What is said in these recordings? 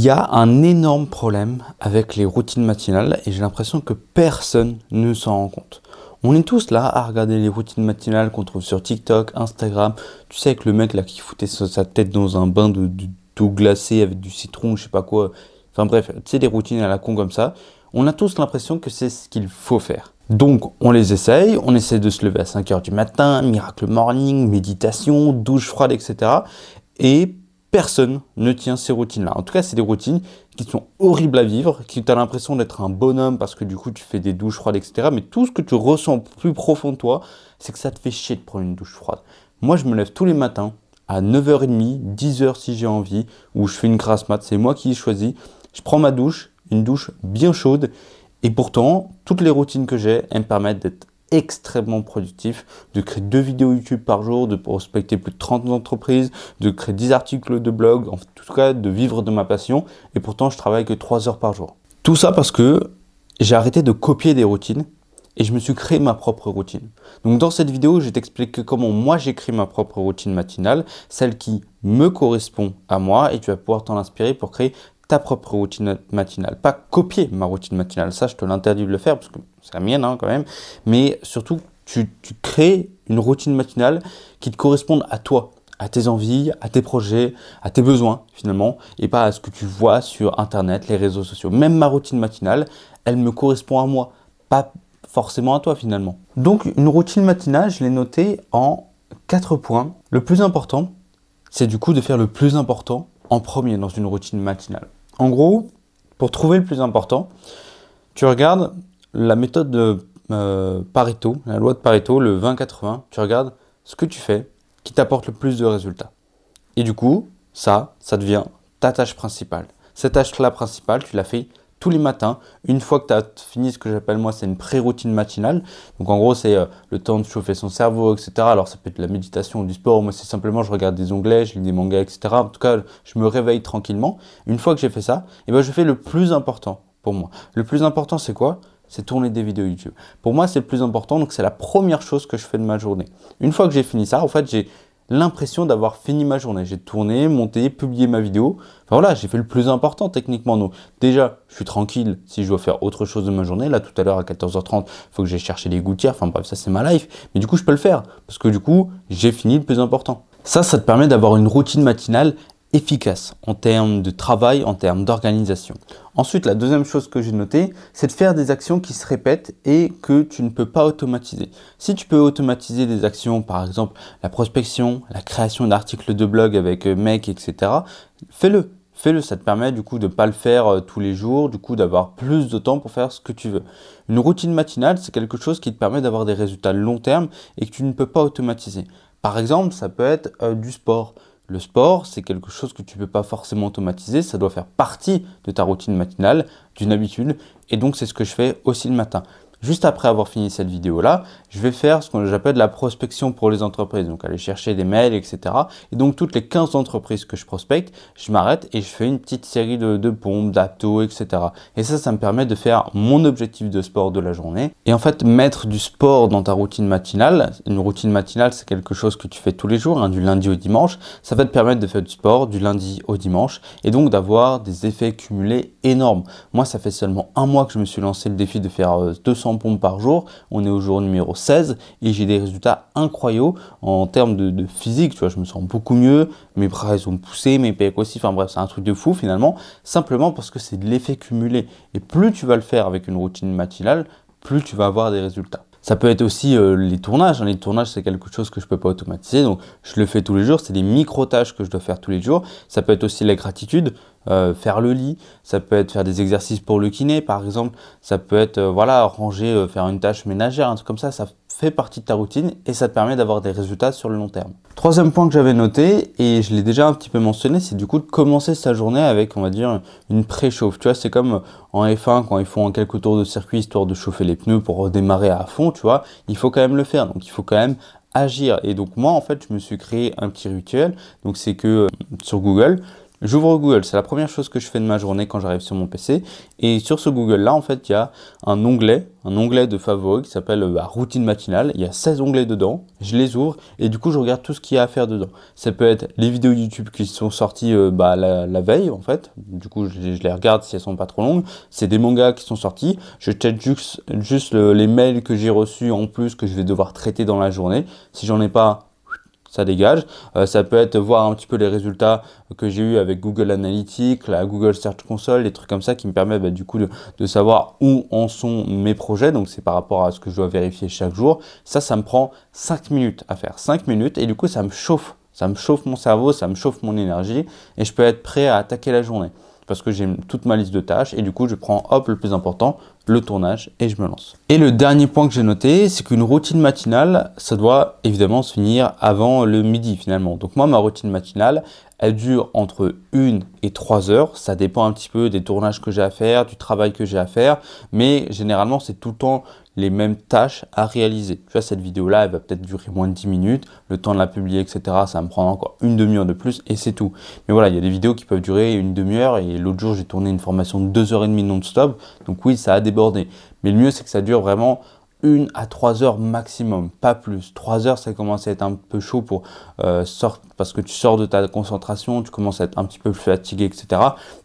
y a un énorme problème avec les routines matinales et j'ai l'impression que personne ne s'en rend compte. On est tous là à regarder les routines matinales qu'on trouve sur TikTok, Instagram. Tu sais, avec le mec là qui foutait sa tête dans un bain d'eau glacée avec du citron, je sais pas quoi. Enfin bref, tu sais, des routines à la con comme ça. On a tous l'impression que c'est ce qu'il faut faire. Donc on les essaye, on essaie de se lever à 5 h du matin, miracle morning, méditation, douche froide, etc. Et personne ne tient ces routines-là. En tout cas, c'est des routines qui sont horribles à vivre, qui tu as l'impression d'être un bonhomme parce que du coup, tu fais des douches froides, etc. Mais tout ce que tu ressens plus profond de toi, c'est que ça te fait chier de prendre une douche froide. Moi, je me lève tous les matins à 9 h 30, 10 h si j'ai envie, où je fais une grasse mat, c'est moi qui ai choisi. Je prends ma douche, une douche bien chaude. Et pourtant, toutes les routines que j'ai, elles me permettent d'être extrêmement productif, de créer 2 vidéos YouTube par jour, de prospecter plus de 30 entreprises, de créer 10 articles de blog, en tout cas de vivre de ma passion, et pourtant je travaille que 3 heures par jour. Tout ça parce que j'ai arrêté de copier des routines et je me suis créé ma propre routine. Donc dans cette vidéo, je vais t'expliquer comment moi j'écris ma propre routine matinale, celle qui me correspond à moi, et tu vas pouvoir t'en inspirer pour créer ta propre routine matinale. Pas copier ma routine matinale, ça je te l'interdis de le faire parce que c'est la mienne quand même, mais surtout tu crées une routine matinale qui te corresponde à toi, à tes envies, à tes projets, à tes besoins finalement, et pas à ce que tu vois sur internet, les réseaux sociaux. Même ma routine matinale, elle me correspond à moi, pas forcément à toi finalement. Donc une routine matinale, je l'ai notée en 4 points. Le plus important, c'est du coup de faire le plus important en premier dans une routine matinale. En gros, pour trouver le plus important, tu regardes la méthode de Pareto, la loi de Pareto, le 20-80, tu regardes ce que tu fais qui t'apporte le plus de résultats. Et du coup, ça devient ta tâche principale. Cette tâche-là principale, tu la fais tous les matins. Une fois que tu as fini ce que j'appelle moi, c'est une pré-routine matinale. Donc en gros, c'est le temps de chauffer son cerveau, etc. Alors ça peut être de la méditation ou du sport. Moi, c'est simplement, je regarde des onglets, je lis des mangas, etc. En tout cas, je me réveille tranquillement. Une fois que j'ai fait ça, eh ben, je fais le plus important pour moi. Le plus important, c'est quoi ? C'est tourner des vidéos YouTube. Pour moi, c'est le plus important. Donc c'est la première chose que je fais de ma journée. Une fois que j'ai fini ça, en fait, j'ai l'impression d'avoir fini ma journée. J'ai tourné, monté, publié ma vidéo. Enfin voilà, j'ai fait le plus important techniquement. Donc déjà, je suis tranquille si je dois faire autre chose de ma journée. Là, tout à l'heure à 14 h 30, il faut que j'aille chercher les gouttières. Enfin bref, ça c'est ma life. Mais du coup, je peux le faire parce que du coup, j'ai fini le plus important. Ça te permet d'avoir une routine matinale efficace en termes de travail, en termes d'organisation. Ensuite, la deuxième chose que j'ai notée, c'est de faire des actions qui se répètent et que tu ne peux pas automatiser. Si tu peux automatiser des actions, par exemple la prospection, la création d'articles de blog avec Make, etc., fais-le. Fais-le, ça te permet du coup de ne pas le faire tous les jours, du coup d'avoir plus de temps pour faire ce que tu veux. Une routine matinale, c'est quelque chose qui te permet d'avoir des résultats long terme et que tu ne peux pas automatiser. Par exemple, ça peut être du sport. Le sport, c'est quelque chose que tu ne peux pas forcément automatiser, ça doit faire partie de ta routine matinale, d'une habitude, et donc c'est ce que je fais aussi le matin. Juste après avoir fini cette vidéo-là, je vais faire ce que j'appelle la prospection pour les entreprises. Donc aller chercher des mails, etc. Et donc toutes les 15 entreprises que je prospecte, je m'arrête et je fais une petite série de pompes, d'abdos, etc. Et ça me permet de faire mon objectif de sport de la journée. Et en fait, mettre du sport dans ta routine matinale, une routine matinale, c'est quelque chose que tu fais tous les jours, du lundi au dimanche. Ça va te permettre de faire du sport du lundi au dimanche et donc d'avoir des effets cumulés énormes. Moi, ça fait seulement 1 mois que je me suis lancé le défi de faire 200 pompes par jour. On est au jour numéro 16 et j'ai des résultats incroyables en termes de physique. Tu vois, je me sens beaucoup mieux, mes bras ils ont poussé, mes pecs aussi. Enfin bref, c'est un truc de fou finalement, simplement parce que c'est de l'effet cumulé. Et plus tu vas le faire avec une routine matinale, plus tu vas avoir des résultats. Ça peut être aussi les tournages. Les tournages, c'est quelque chose que je ne peux pas automatiser. Donc, je le fais tous les jours. C'est des micro-tâches que je dois faire tous les jours. Ça peut être aussi la gratitude, faire le lit. Ça peut être faire des exercices pour le kiné, par exemple. Ça peut être, ranger, faire une tâche ménagère, un truc comme ça. Ça fait partie de ta routine et ça te permet d'avoir des résultats sur le long terme. Troisième point que j'avais noté, et je l'ai déjà un petit peu mentionné, c'est du coup de commencer sa journée avec, on va dire, une pré-chauffe. Tu vois, c'est comme en F1 quand ils font quelques tours de circuit histoire de chauffer les pneus pour redémarrer à fond, tu vois, il faut quand même le faire. Donc il faut quand même agir. Et donc moi, en fait, je me suis créé un petit rituel. Donc c'est que sur Google, J'ouvre Google, c'est la première chose que je fais de ma journée quand j'arrive sur mon PC. Et sur ce Google-là, en fait, il y a un onglet de favoris qui s'appelle routine matinale. Il y a 16 onglets dedans, je les ouvre et du coup, je regarde tout ce qu'il y a à faire dedans. Ça peut être les vidéos YouTube qui sont sorties la veille, en fait. Du coup, je les regarde si elles sont pas trop longues. C'est des mangas qui sont sortis. Je check juste les mails que j'ai reçus en plus que je vais devoir traiter dans la journée. Si j'en ai pas, ça dégage. Ça peut être voir un petit peu les résultats que j'ai eu avec Google Analytics, la Google Search Console, des trucs comme ça qui me permettent du coup de savoir où en sont mes projets. Donc c'est par rapport à ce que je dois vérifier chaque jour. Ça me prend 5 minutes à faire. 5 minutes et du coup ça me chauffe. Ça me chauffe mon cerveau, ça me chauffe mon énergie et je peux être prêt à attaquer la journée. Parce que j'ai toute ma liste de tâches et du coup je prends hop le plus important, le tournage et je me lance. Et le dernier point que j'ai noté, c'est qu'une routine matinale, ça doit évidemment se finir avant le midi finalement. Donc moi ma routine matinale, elle dure entre 1 et 3 heures, ça dépend un petit peu des tournages que j'ai à faire, du travail que j'ai à faire, mais généralement c'est tout le temps les mêmes tâches à réaliser. Tu vois, cette vidéo-là, elle va peut-être durer moins de 10 minutes, le temps de la publier, etc. Ça va me prendre encore une demi-heure de plus et c'est tout. Mais voilà, il y a des vidéos qui peuvent durer une demi-heure et l'autre jour, j'ai tourné une formation de 2h30 non-stop. Donc oui, ça a débordé. Mais le mieux, c'est que ça dure vraiment 1 à 3 heures maximum, pas plus. 3 heures, ça commence à être un peu chaud parce que tu sors de ta concentration, tu commences à être un petit peu plus fatigué, etc.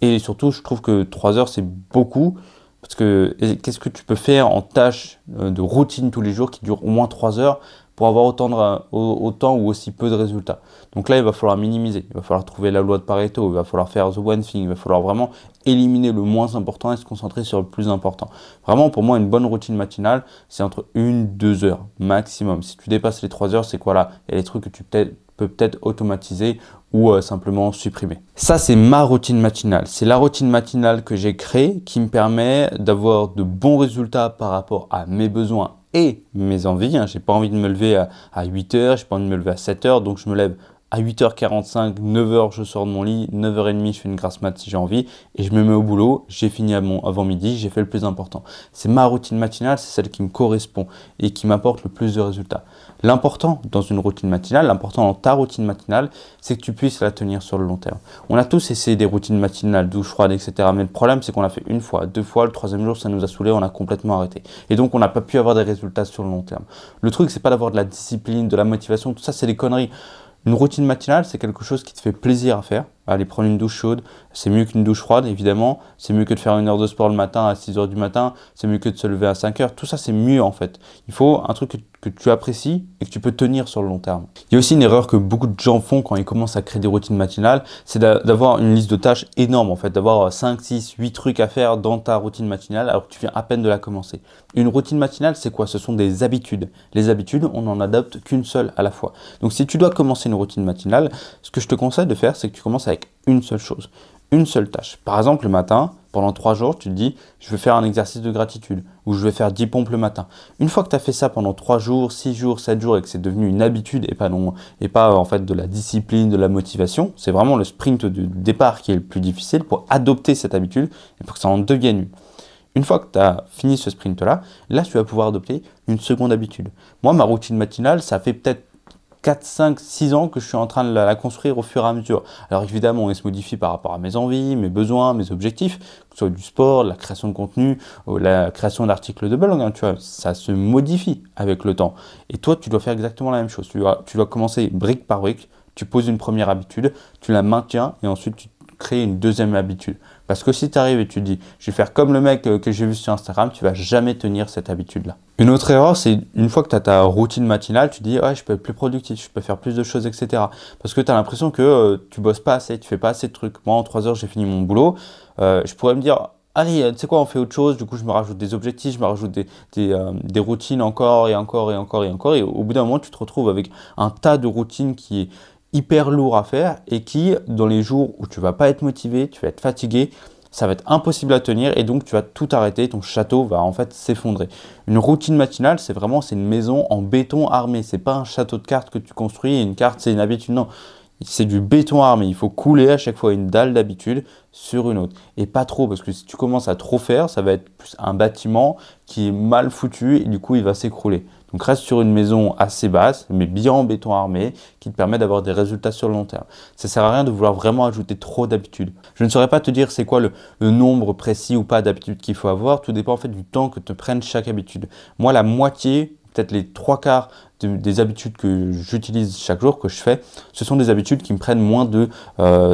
Et surtout, je trouve que 3 heures, c'est beaucoup. Parce que qu'est-ce que tu peux faire en tâches de routine tous les jours qui durent au moins 3 heures pour avoir autant ou aussi peu de résultats. Donc là, il va falloir minimiser, il va falloir trouver la loi de Pareto, il va falloir faire the one thing, il va falloir vraiment éliminer le moins important et se concentrer sur le plus important. Vraiment, pour moi, une bonne routine matinale, c'est entre 1-2 heures maximum. Si tu dépasses les 3 heures, c'est quoi là? Il y a des trucs que tu peux peut-être automatiser ou simplement supprimer. Ça, c'est ma routine matinale. C'est la routine matinale que j'ai créée qui me permet d'avoir de bons résultats par rapport à mes besoins et mes envies. J'ai pas envie de me lever à 8 heures, j'ai pas envie de me lever à 7 heures, donc je me lève à 8h45, 9h je sors de mon lit, 9h30 je fais une grasse mat si j'ai envie et je me mets au boulot, j'ai fini avant midi, j'ai fait le plus important. C'est ma routine matinale, c'est celle qui me correspond et qui m'apporte le plus de résultats. L'important dans une routine matinale, l'important dans ta routine matinale, c'est que tu puisses la tenir sur le long terme. On a tous essayé des routines matinales, douche froide, etc. Mais le problème, c'est qu'on l'a fait une fois, 2 fois, le 3e jour, ça nous a saoulé, on a complètement arrêté. Et donc, on n'a pas pu avoir des résultats sur le long terme. Le truc, c'est pas d'avoir de la discipline, de la motivation, tout ça, c'est des conneries. Une routine matinale, c'est quelque chose qui te fait plaisir à faire. Aller prendre une douche chaude, c'est mieux qu'une douche froide, évidemment. C'est mieux que de faire 1 heure de sport le matin à 6 heures du matin. C'est mieux que de se lever à 5 heures. Tout ça, c'est mieux en fait. Il faut un truc que tu apprécies et que tu peux tenir sur le long terme. Il y a aussi une erreur que beaucoup de gens font quand ils commencent à créer des routines matinales, c'est d'avoir une liste de tâches énorme en fait, d'avoir 5, 6, 8 trucs à faire dans ta routine matinale alors que tu viens à peine de la commencer. Une routine matinale, c'est quoi? Ce sont des habitudes. Les habitudes, on n'en adopte qu'une seule à la fois. Donc si tu dois commencer une routine matinale, ce que je te conseille de faire, c'est que tu commences avec une seule chose, une seule tâche. Par exemple, le matin, pendant 3 jours, tu te dis, je vais faire un exercice de gratitude ou je vais faire 10 pompes le matin. Une fois que tu as fait ça pendant 3 jours, 6 jours, 7 jours et que c'est devenu une habitude et pas en fait de la discipline, de la motivation, c'est vraiment le sprint de départ qui est le plus difficile pour adopter cette habitude et pour que ça en devienne une. Une fois que tu as fini ce sprint-là, là, tu vas pouvoir adopter une seconde habitude. Moi, ma routine matinale, ça fait peut-être 4, 5, 6 ans que je suis en train de la construire au fur et à mesure. Alors évidemment, elle se modifie par rapport à mes envies, mes besoins, mes objectifs, que ce soit du sport, la création de contenu, la création d'articles de blog, tu vois, ça se modifie avec le temps. Et toi, tu dois faire exactement la même chose. Tu dois commencer brique par brique, tu poses une première habitude, tu la maintiens et ensuite tu crées une deuxième habitude. Parce que si tu arrives et tu te dis, je vais faire comme le mec que j'ai vu sur Instagram, tu vas jamais tenir cette habitude-là. Une autre erreur, c'est une fois que tu as ta routine matinale, tu te dis, ouais, je peux être plus productif, je peux faire plus de choses, etc. Parce que tu as l'impression que tu bosses pas assez, tu fais pas assez de trucs. Moi, en 3 heures, j'ai fini mon boulot. Je pourrais me dire, allez, tu sais quoi, on fait autre chose. Du coup, je me rajoute des objectifs, je me rajoute des routines encore et encore et encore et encore. Et au bout d'un moment, tu te retrouves avec un tas de routines qui est hyper lourd à faire et qui, dans les jours où tu vas pas être motivé, tu vas être fatigué, ça va être impossible à tenir et donc tu vas tout arrêter, ton château va en fait s'effondrer. Une routine matinale, c'est une maison en béton armé, c'est pas un château de cartes que tu construis et une carte c'est une habitude, non. C'est du béton armé, il faut couler à chaque fois une dalle d'habitude sur une autre. Et pas trop, parce que si tu commences à trop faire, ça va être plus un bâtiment qui est mal foutu et du coup il va s'écrouler. Donc reste sur une maison assez basse, mais bien en béton armé, qui te permet d'avoir des résultats sur le long terme. Ça sert à rien de vouloir vraiment ajouter trop d'habitudes. Je ne saurais pas te dire c'est quoi le nombre précis ou pas d'habitudes qu'il faut avoir. Tout dépend en fait du temps que te prenne chaque habitude. Moi, la moitié, peut-être les 3/4 des habitudes que j'utilise chaque jour, que je fais, ce sont des habitudes qui me prennent moins de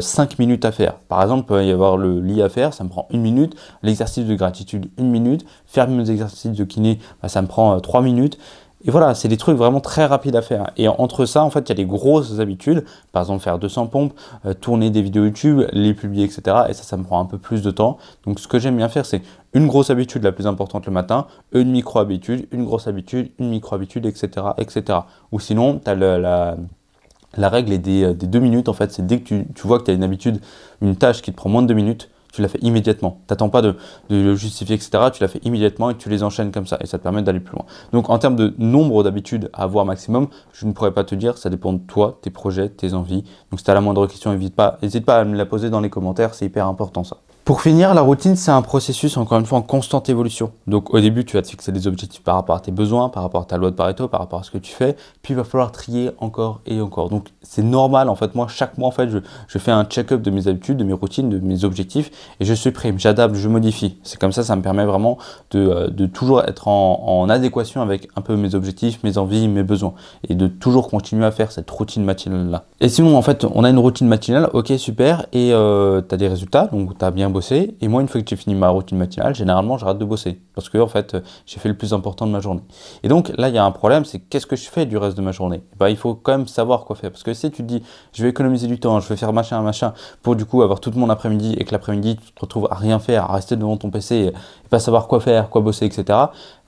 5 minutes à faire. Par exemple, il peut y avoir le lit à faire, ça me prend 1 minute, l'exercice de gratitude 1 minute, faire mes exercices de kiné, ça me prend 3 minutes. Et voilà, c'est des trucs vraiment très rapides à faire. Et entre ça, en fait, il y a des grosses habitudes. Par exemple, faire 200 pompes, tourner des vidéos YouTube, les publier, etc. Et ça me prend un peu plus de temps. Donc, ce que j'aime bien faire, c'est une grosse habitude la plus importante le matin, une micro-habitude, une grosse habitude, une micro-habitude, etc., etc. Ou sinon, tu as la règle est des 2 minutes. En fait, c'est dès que tu vois que tu as une habitude, une tâche qui te prend moins de 2 minutes, tu la fais immédiatement. Tu n'attends pas de le justifier, etc. Tu la fais immédiatement et tu les enchaînes comme ça. Et ça te permet d'aller plus loin. Donc, en termes de nombre d'habitudes à avoir maximum, je ne pourrais pas te dire. Ça dépend de toi, tes projets, tes envies. Donc, si tu as la moindre question, n'hésite pas à me la poser dans les commentaires. C'est hyper important ça. Pour finir, la routine, c'est un processus, encore une fois, en constante évolution. Donc, au début, tu vas te fixer des objectifs par rapport à tes besoins, par rapport à ta loi de Pareto, par rapport à ce que tu fais. Puis, il va falloir trier encore et encore. Donc, c'est normal, en fait. Moi, chaque mois, en fait, je fais un check-up de mes habitudes, de mes routines, de mes objectifs et je supprime, j'adapte, je modifie. C'est comme ça me permet vraiment de toujours être en adéquation avec un peu mes objectifs, mes envies, mes besoins et de toujours continuer à faire cette routine matinale-là. Et sinon, en fait, on a une routine matinale, ok, super, et tu as des résultats, donc tu as bien bossé. Et moi, une fois que j'ai fini ma routine matinale, généralement, j'arrête de bosser parce que, en fait, j'ai fait le plus important de ma journée. Et donc, là, il y a un problème, c'est qu'est-ce que je fais du reste de ma journée? Il faut quand même savoir quoi faire parce que si tu te dis, je vais économiser du temps, je vais faire machin, pour du coup avoir tout mon après-midi et que l'après-midi, tu te retrouves à rien faire, à rester devant ton PC et pas savoir quoi faire, quoi bosser, etc.,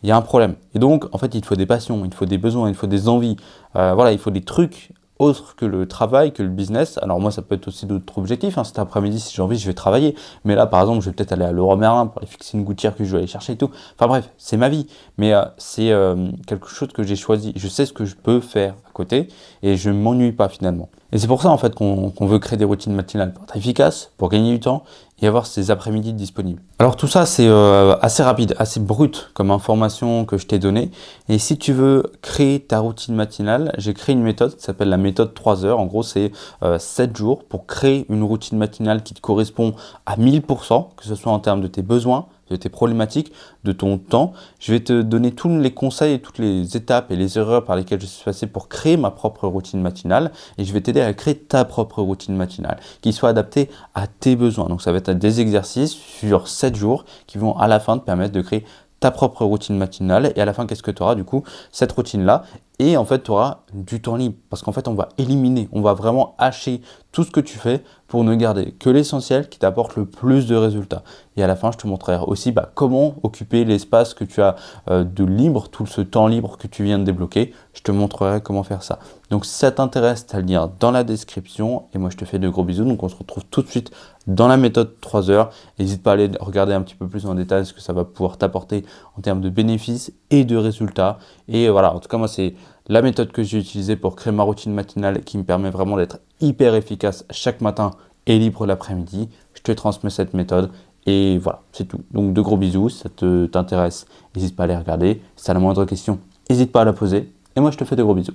il y a un problème. Et donc, en fait, il te faut des passions, il te faut des besoins, il te faut des envies. Voilà, il faut des trucs autres que le travail, que le business. Alors moi, ça peut être aussi d'autres objectifs. Cet après-midi, si j'ai envie, je vais travailler. Mais là, par exemple, je vais peut-être aller à Leroy Merlin pour aller fixer une gouttière que je vais aller chercher et tout. Enfin bref, c'est ma vie. Mais c'est quelque chose que j'ai choisi. Je sais ce que je peux faire à côté et je ne m'ennuie pas finalement. Et c'est pour ça en fait qu'on veut créer des routines matinales pour être efficace, pour gagner du temps et avoir ces après-midi disponibles. Alors tout ça c'est assez rapide, assez brut comme information que je t'ai donnée. Et si tu veux créer ta routine matinale, j'ai créé une méthode qui s'appelle la méthode 3 heures. En gros c'est 7 jours pour créer une routine matinale qui te correspond à 1000%, que ce soit en termes de tes besoins, de tes problématiques, de ton temps. Je vais te donner tous les conseils et toutes les étapes et les erreurs par lesquelles je suis passé pour créer ma propre routine matinale et je vais t'aider à créer ta propre routine matinale qui soit adaptée à tes besoins. Donc ça va être des exercices sur 7 jours qui vont à la fin te permettre de créer ta propre routine matinale et à la fin qu'est-ce que tu auras du coup cette routine là et en fait tu auras du temps libre parce qu'en fait on va éliminer, on va vraiment hacher tout ce que tu fais pour ne garder que l'essentiel qui t'apporte le plus de résultats. Et à la fin je te montrerai aussi comment occuper l'espace que tu as de libre, tout ce temps libre que tu viens de débloquer, je te montrerai comment faire ça. Donc si ça t'intéresse, tu as le lien dans la description et moi je te fais de gros bisous. Donc on se retrouve tout de suite dans la méthode 3 heures. N'hésite pas à aller regarder un petit peu plus en détail ce que ça va pouvoir t'apporter en termes de bénéfices et de résultats. Et voilà, en tout cas moi c'est la méthode que j'ai utilisée pour créer ma routine matinale qui me permet vraiment d'être hyper efficace chaque matin et libre l'après-midi. Je te transmets cette méthode et voilà, c'est tout. Donc de gros bisous, si ça t'intéresse, n'hésite pas à aller regarder. Si tu as la moindre question, n'hésite pas à la poser. Et moi je te fais de gros bisous.